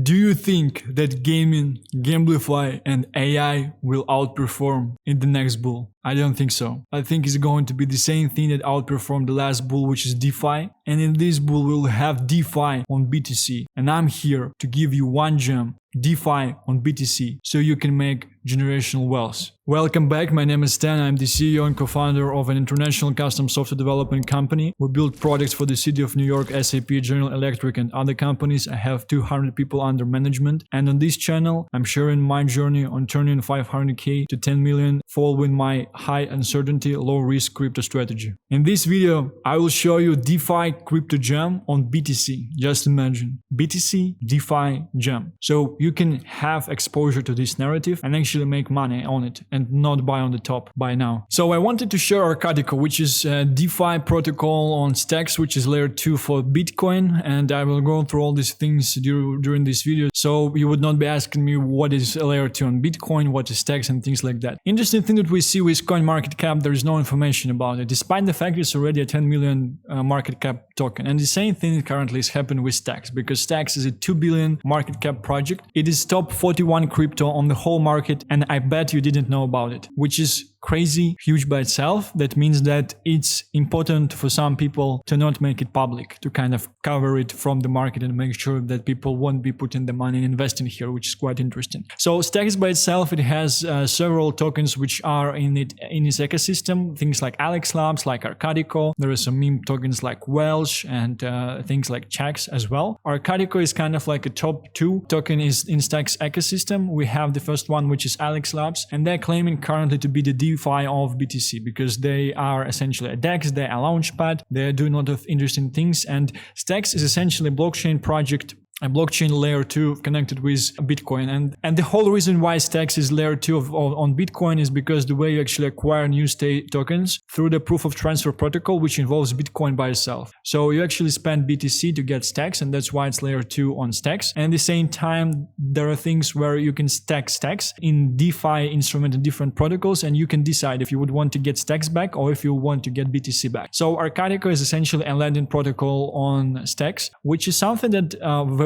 Do you think that gaming, Gamblify and AI will outperform in the next bull? I don't think so. I think it's going to be the same thing that outperformed the last bull, which is DeFi. And in this bull, we'll have DeFi on BTC. And I'm here to give you one gem, DeFi on BTC, so you can make generational wealth. Welcome back. My name is Stan. I'm the CEO and co-founder of an international custom software development company. We build products for the city of New York, SAP, General Electric, and other companies. I have 200 people under management. And on this channel, I'm sharing my journey on turning 500K to 10 million following my high uncertainty, low risk crypto strategy. In this video, I will show you DeFi crypto gem on BTC. Just imagine BTC DeFi gem. So you can have exposure to this narrative and actually make money on it and not buy on the top by now. So I wanted to share Arkadiko, which is a DeFi protocol on Stacks, which is layer 2 for Bitcoin. And I will go through all these things during this video. So you would not be asking me what is a layer 2 on Bitcoin, what is Stacks and things like that. Interesting thing that we see with CoinMarketCap, there is no information about it, despite the fact it's already a 10 million market cap token. And the same thing currently is happening with Stacks, because Stacks is a 2 billion market cap project. It is top 41 crypto on the whole market, and I bet you didn't know about it, which is crazy, huge by itself. That means that it's important for some people to not make it public, to kind of cover it from the market and make sure that people won't be putting the money and investing here, which is quite interesting. So Stacks by itself, it has several tokens which are in its ecosystem, things like Alex Labs, like Arkadiko. There are some meme tokens like Welsh and things like Checks as well. Arkadiko is kind of like a top 2 token is in Stacks ecosystem. We have the first one, which is Alex Labs, and they're claiming currently to be the DeFi of BTC, because they are essentially a DEX, they're a launchpad, they're doing a lot of interesting things. And Stacks is essentially a blockchain project, a blockchain layer 2 connected with Bitcoin. And the whole reason why Stacks is layer 2 on Bitcoin is because the way you actually acquire new state tokens through the proof of transfer protocol, which involves Bitcoin by itself. So you actually spend BTC to get Stacks, and that's why it's layer 2 on Stacks. And at the same time, there are things where you can stack Stacks in DeFi instrument and different protocols, and you can decide if you would want to get Stacks back or if you want to get BTC back. So Arkadiko is essentially a lending protocol on Stacks, which is something that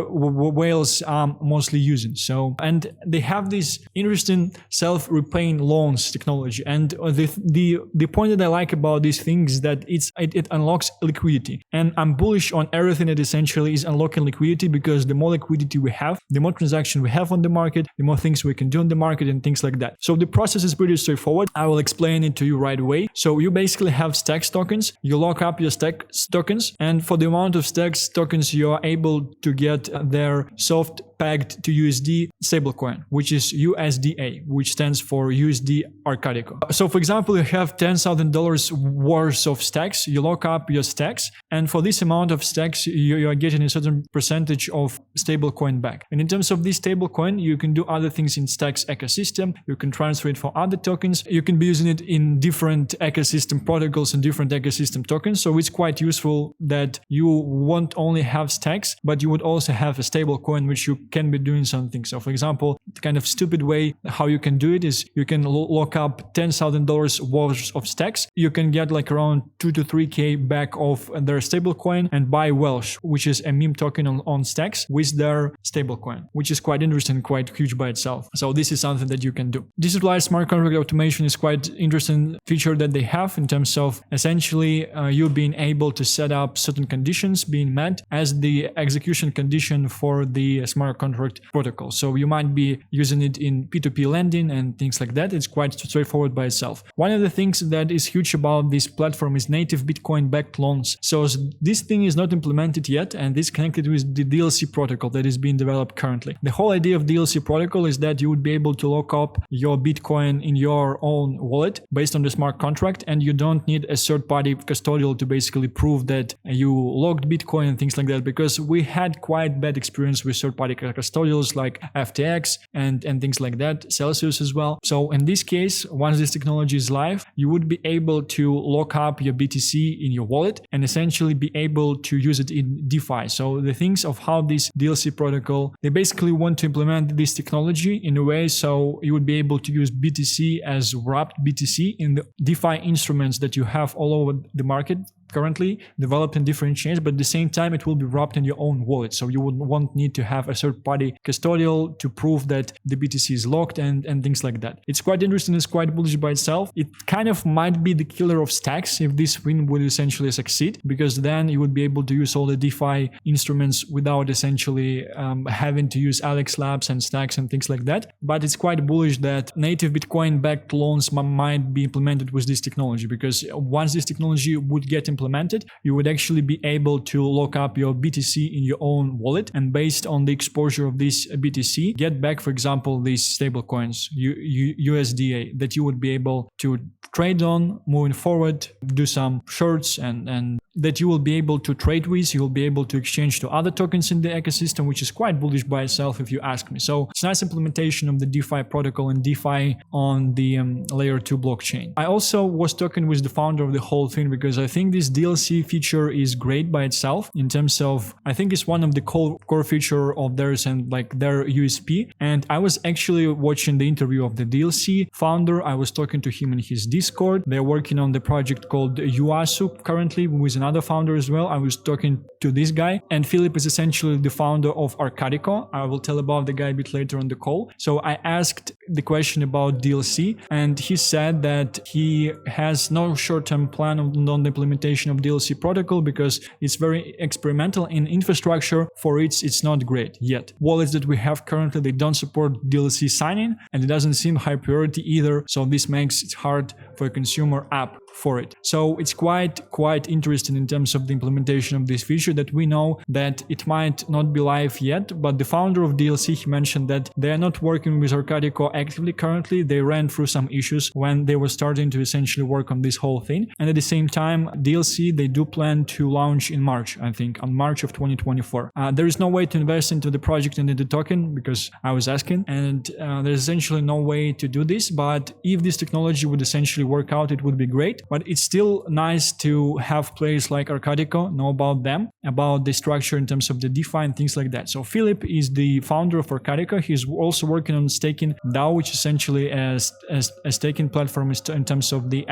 whales are mostly using. So, and they have this interesting self-repaying loans technology. And the point that I like about these things is that it unlocks liquidity. And I'm bullish on everything that essentially is unlocking liquidity, because the more liquidity we have, the more transaction we have on the market, the more things we can do on the market and things like that. So the process is pretty straightforward. I will explain it to you right away. So you basically have Stacks tokens, you lock up your Stacks tokens, and for the amount of Stacks tokens, you are able to get their soft pegged to USD stablecoin, which is USDA, which stands for USD Arkadiko. So for example, you have $10,000 worth of Stacks, you lock up your Stacks, and for this amount of Stacks, you are getting a certain percentage of stablecoin back. And in terms of this stablecoin, you can do other things in Stacks ecosystem, you can transfer it for other tokens, you can be using it in different ecosystem protocols and different ecosystem tokens. So it's quite useful that you won't only have Stacks, but you would also have a stable coin which you can be doing something. So for example, the kind of stupid way how you can do it is you can lock up $10,000 worth of Stacks. You can get like around 2 to 3K back of their stable coin and buy Welsh, which is a meme token on Stacks with their stable coin, which is quite interesting, quite huge by itself. So this is something that you can do. Disutilized smart contract automation is quite interesting feature that they have in terms of essentially you being able to set up certain conditions being met as the execution condition for the smart contract protocol. So you might be using it in P2P lending and things like that. It's quite straightforward by itself. One of the things that is huge about this platform is native Bitcoin backed loans. So this thing is not implemented yet, and this connected with the DLC protocol that is being developed currently. The whole idea of DLC protocol is that you would be able to lock up your Bitcoin in your own wallet based on the smart contract, and you don't need a third-party custodial to basically prove that you locked Bitcoin and things like that, because we had quite bad experience with third-party custodials like FTX and things like that, Celsius as well. So in this case, once this technology is live, you would be able to lock up your BTC in your wallet and essentially be able to use it in DeFi. So the things of how this DLC protocol, they basically want to implement this technology in a way so you would be able to use BTC as wrapped BTC in the DeFi instruments that you have all over the market, currently developed in different chains, but at the same time it will be wrapped in your own wallet. So you won't need to have a third-party custodial to prove that the BTC is locked and things like that. It's quite interesting, it's quite bullish by itself. It kind of might be the killer of stacks if this win would essentially succeed, because then you would be able to use all the DeFi instruments without essentially having to use Alex Labs and stacks and things like that. But it's quite bullish that native Bitcoin-backed loans might be implemented with this technology, because once this technology would get implemented, you would actually be able to lock up your BTC in your own wallet, and based on the exposure of this BTC, get back, for example, these stable coins, USDA, that you would be able to trade on moving forward, do some shorts and that you will be able to trade with, you will be able to exchange to other tokens in the ecosystem, which is quite bullish by itself if you ask me. So it's a nice implementation of the DeFi protocol and DeFi on the layer 2 blockchain. I also was talking with the founder of the whole thing because I think this DLC feature is great by itself in terms of, I think it's one of the core feature of theirs and like their USP. And I was actually watching the interview of the DLC founder. I was talking to him in his Discord. They're working on the project called UASU currently with another founder as well. I was talking to this guy, and Philip is essentially the founder of Arkadiko. I will tell about the guy a bit later on the call. So I asked the question about DLC, and he said that he has no short-term plan on the implementation of DLC protocol because it's very experimental in infrastructure. For it's not great yet. Wallets that we have currently, they don't support DLC signing, and it doesn't seem high priority either. So this makes it hard for a consumer app for it. So it's quite interesting in terms of the implementation of this feature, that we know that it might not be live yet, but the founder of DLC, he mentioned that they are not working with Arkadiko actively currently. They ran through some issues when they were starting to essentially work on this whole thing. And at the same time, DLC, they do plan to launch in March, I think, on March of 2024. There is no way to invest into the project and into the token because I was asking, and there's essentially no way to do this. But if this technology would essentially work out, it would be great. But it's still nice to have players like Arkadiko know about them, about the structure in terms of the DeFi and things like that. So Philip is the founder of Arkadiko. He's also working on staking DAO, which essentially as a staking platform is in terms of the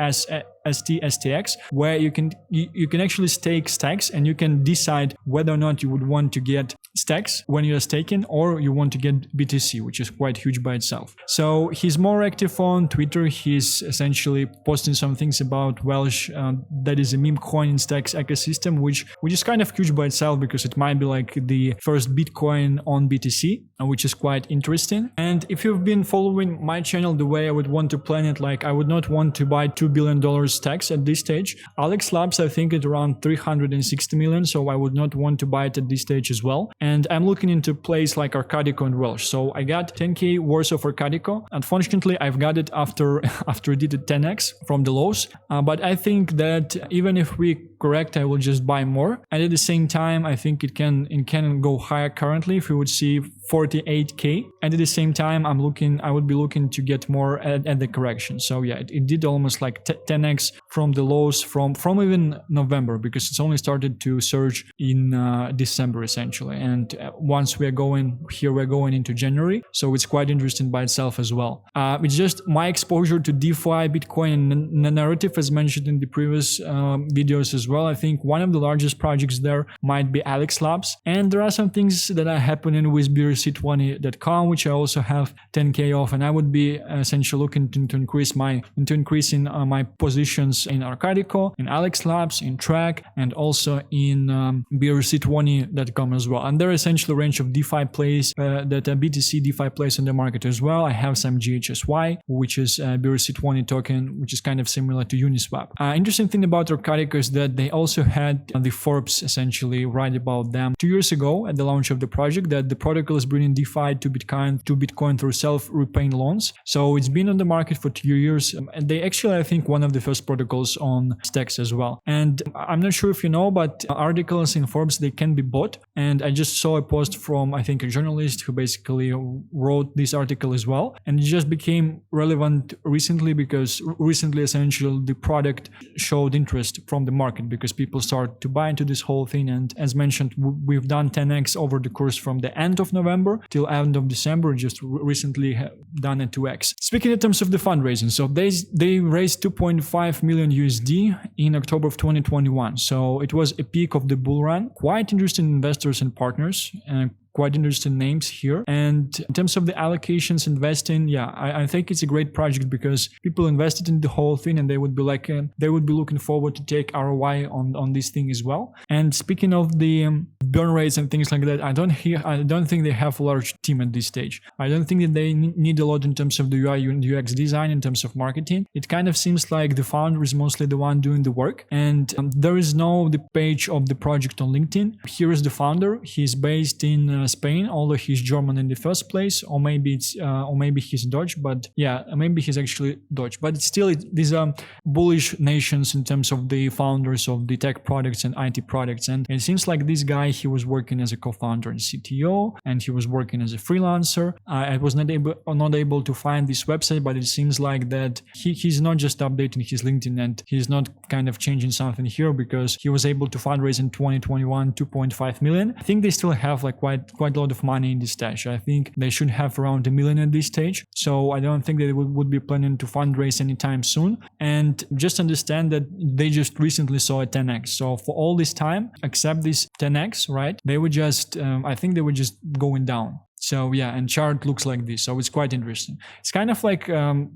STX, where you can actually stake stacks, and you can decide whether or not you would want to get stacks when you are staking, or you want to get BTC, which is quite huge by itself. So he's more active on Twitter. He's essentially posting some things about Welsh, that is a Memecoin stacks ecosystem, which is kind of huge by itself because it might be like the first Bitcoin on BTC, which is quite interesting. And if you've been following my channel the way I would want to plan it, like I would not want to buy $2 billion stacks at this stage. Alex Labs, I think it's around 360 million, so I would not want to buy it at this stage as well. And I'm looking into plays like Arkadiko and Welsh. So I got 10k worth of Arkadiko. Unfortunately, I've got it after it did a 10x from the lows. But I think that even if we correct, I will just buy more. And at the same time, I think it can go higher currently if we would see 48k. And at the same time, I would be looking to get more at the correction. So yeah, it did almost like 10x from the lows from even November, because it's only started to surge in December essentially. And once we're going into January. So it's quite interesting by itself as well. It's just my exposure to DeFi, Bitcoin, and the narrative, as mentioned in the previous videos as well. I think one of the largest projects there might be Alex Labs. And there are some things that are happening with BRC20.com, which I also have 10k off, and I would be essentially looking to increase my positions in Arkadiko, in Alex Labs, in Track, and also in BRC20.com as well. And there are essentially a range of DeFi plays that are BTC DeFi plays in the market as well. I have some GHSY, which is a BRC20 token, which is kind of similar to Uniswap. Interesting thing about Arkadiko is that they also had the Forbes essentially write about them 2 years ago at the launch of the project, that the protocol is bringing DeFi to Bitcoin through self-repaying loans. So it's been on the market for 2 years, and they actually, I think, one of the first protocols on stacks as well. And I'm not sure if you know, but articles in Forbes, they can be bought. And I just saw a post from, I think, a journalist who basically wrote this article as well. And it just became relevant recently because essentially the product showed interest from the market because people start to buy into this whole thing. And as mentioned, we've done 10x over the course from the end of November November till end of December, just recently done a 2x. Speaking in terms of the fundraising, so they raised 2.5 million USD in October of 2021. So it was a peak of the bull run. Quite interesting investors and partners, and quite interesting names here. And in terms of the allocations, investing, I think it's a great project because people invested in the whole thing and they would be like, they would be looking forward to take ROI on this thing as well. And speaking of the burn rates and things like that, I don't think they have a large team at this stage. I don't think that they need a lot in terms of the UI and UX design, in terms of marketing. It kind of seems like the founder is mostly the one doing the work. And there is the page of the project on LinkedIn. Here is the founder. He's based in Spain, although he's German in the first place, or maybe he's Dutch, but maybe he's actually Dutch. But still, these are bullish nations in terms of the founders of the tech products and IT products. And it seems like this guy, he was working as a co-founder and CTO, and he was working as a freelancer. I was not able to find this website, but it seems like that he's not just updating his LinkedIn and he's not kind of changing something here, because he was able to fundraise in 2021 2.5 million. I think they still have like quite a lot of money in this stash. I think they should have around $1 million at this stage. So I don't think they would be planning to fundraise anytime soon. And just understand that they just recently saw a 10x. So for all this time, except this 10x, right? They were just, I think they were just going down. So and chart looks like this. So it's quite interesting. It's kind of like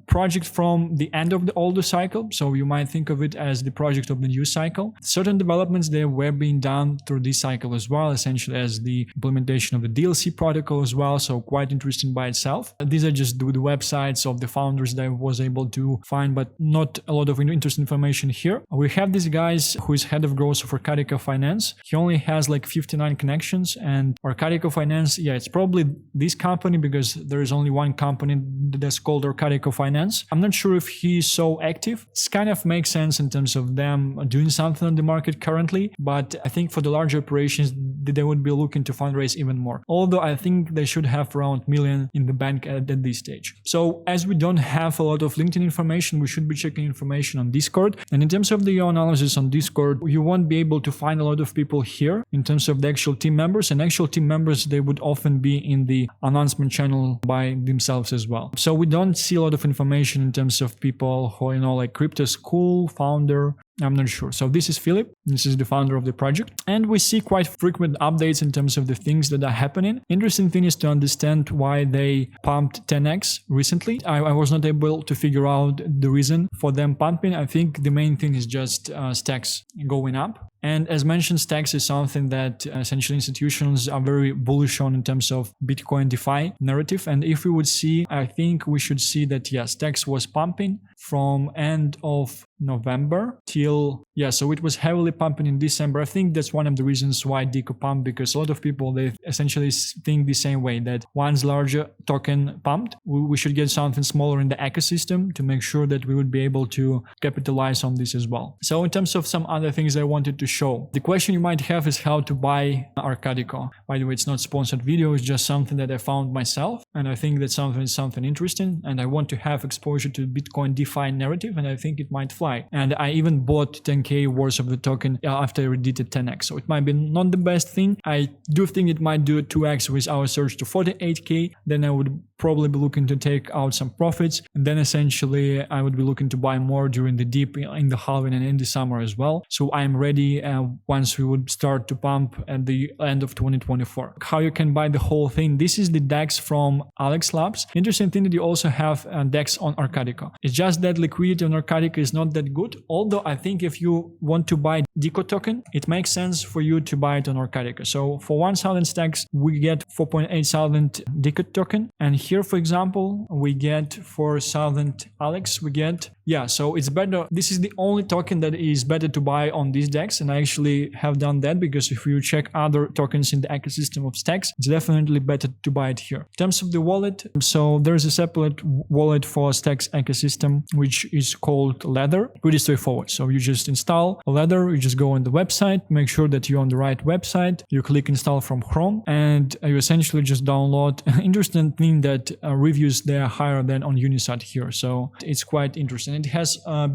project from the end of the older cycle. So you might think of it as the project of the new cycle. Certain developments, they were being done through this cycle as well, essentially as the implementation of the DLC protocol as well. So quite interesting by itself. These are just the websites of the founders that I was able to find, but not a lot of interesting information here. We have this guy who is head of growth of Arkadiko Finance. He only has like 59 connections, and Arkadiko Finance, it's probably this company, because there is only one company that's called Arkadiko Finance. I'm not sure if he's so active. It kind of makes sense in terms of them doing something on the market currently, but I think for the larger operations, they would be looking to fundraise even more. Although I think they should have around $1 million in the bank at this stage. So as we don't have a lot of LinkedIn information, we should be checking information on Discord. And in terms of the analysis on Discord, you won't be able to find a lot of people here in terms of the actual team members. And actual team members, they would often be in the announcement channel by themselves as well. So we don't see a lot of information in terms of people who, like Crypto School, founder, I'm not sure. So this is Philip. This is the founder of the project. And we see quite frequent updates in terms of the things that are happening. Interesting thing is to understand why they pumped 10x recently. I was not able to figure out the reason for them pumping. I think the main thing is just stacks going up. And as mentioned, stacks is something that essentially institutions are very bullish on in terms of Bitcoin DeFi narrative. And if we would see, I think we should see that, stacks was pumping from end of November till, so it was heavily pumping in December. I think that's one of the reasons why DIKO pumped, because a lot of people, they essentially think the same way, that once larger token pumped, we should get something smaller in the ecosystem to make sure that we would be able to capitalize on this as well. So in terms of some other things I wanted to show, the question you might have is how to buy Arkadiko. By the way, it's not sponsored video, it's just something that I found myself, and I think that something interesting, and I want to have exposure to Bitcoin DeFi narrative, and I think it might fly. And I even bought 10k worth of the token after I did a 10x. So it might be not the best thing. I do think it might do a 2x with our surge to 48k. Then I would probably be looking to take out some profits. And then essentially I would be looking to buy more during the dip in the halving and in the summer as well. So I'm ready once we would start to pump at the end of 2024. How you can buy the whole thing. This is the DEX from Alex Labs. Interesting thing that you also have DEX on Arkadiko. It's just that liquidity on Arkadiko is not that good. Although I think if you want to buy DIKO token, it makes sense for you to buy it on Arkadiko. So for 1,000 stacks, we get 4,800 DIKO token. And here, for example, we get 4,000 Alex, we get, so it's better. This is the only token that is better to buy on these DEX. And I actually have done that, because if you check other tokens in the ecosystem of stacks, it's definitely better to buy it here. In terms of the wallet, so there's a separate wallet for stacks ecosystem, which is called Ladder. Pretty straightforward. So you just install a Ladder, you just go on the website, make sure that you're on the right website, you click install from Chrome, and you essentially just download. Interesting thing that that reviews there are higher than on Unisat here. So it's quite interesting. It has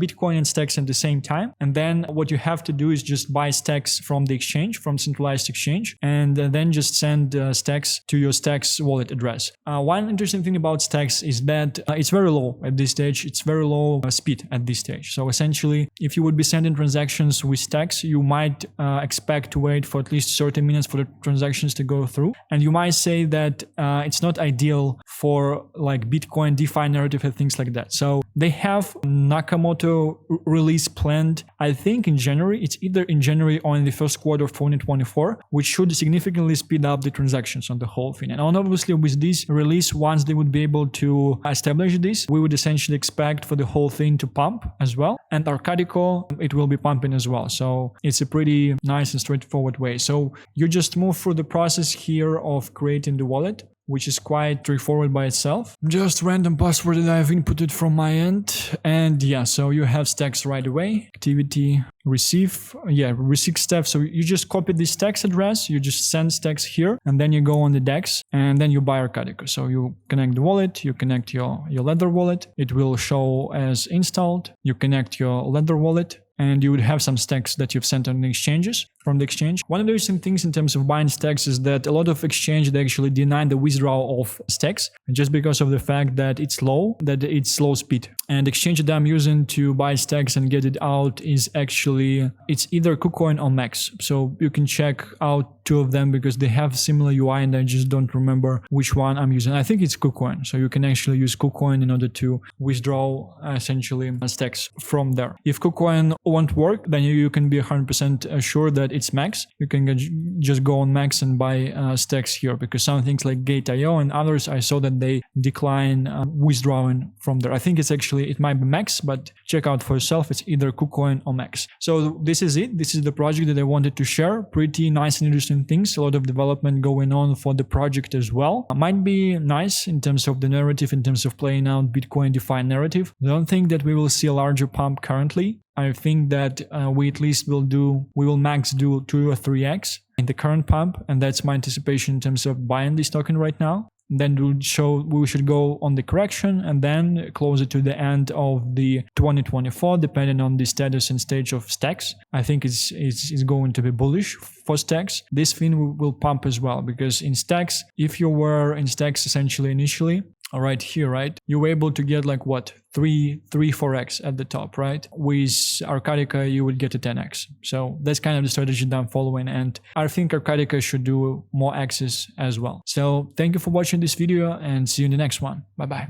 Bitcoin and stacks at the same time. And then what you have to do is just buy stacks from the exchange, from centralized exchange, and then just send stacks to your stacks wallet address. One interesting thing about stacks is that it's very low at this stage. It's very low speed at this stage. So essentially, if you would be sending transactions with stacks, you might expect to wait for at least 30 minutes for the transactions to go through. And you might say that it's not ideal for like Bitcoin DeFi narrative and things like that. So they have Nakamoto release planned, I think in January. It's either in January or in the first quarter of 2024, which should significantly speed up the transactions on the whole thing. And obviously with this release, once they would be able to establish this, we would essentially expect for the whole thing to pump as well. And Arkadiko, it will be pumping as well. So it's a pretty nice and straightforward way. So you just move through the process here of creating the wallet, which is quite straightforward by itself. Just random password that I've inputted from my end. And yeah, so you have stacks right away. Activity, receive steps. So you just copy the stacks address, you just send stacks here, and then you go on the DEX, and then you buy Arkadiko. So you connect the wallet, you connect your Ledger wallet. It will show as installed. You connect your Ledger wallet, and you would have some stacks that you've sent on the exchanges from the exchange. One of the interesting things in terms of buying stacks is that a lot of exchange, they actually deny the withdrawal of stacks just because of the fact that it's slow speed. And the exchange that I'm using to buy stacks and get it out is actually, it's either KuCoin or Max. So you can check out two of them because they have similar UI and I just don't remember which one I'm using. I think it's KuCoin. So you can actually use KuCoin in order to withdraw essentially stacks from there. If KuCoin won't work, then you can be 100% sure that it's Max. You can just go on Max and buy stacks here, because some things like Gate.io and others, I saw that they decline withdrawing from there. I think it's actually, it might be Max, but check out for yourself. It's either KuCoin or Max. So this is it. This is the project that I wanted to share. Pretty nice and interesting things. A lot of development going on for the project as well. Might be nice in terms of the narrative, in terms of playing out Bitcoin DeFi narrative. I don't think that we will see a larger pump currently. I think that we at least will max do 2 or 3x in the current pump. And that's my anticipation in terms of buying this token right now. Then we should go on the correction and then closer to the end of the 2024, depending on the status and stage of stacks. I think it's going to be bullish for stacks. This thing will pump as well, because in stacks, if you were in stacks essentially initially, right here, right, you were able to get like what, 4x at the top, right? With Arkadiko, you would get a 10x. So that's kind of the strategy that I'm following, and I think Arkadiko should do more x's as well. So thank you for watching this video and see you in the next one. Bye bye.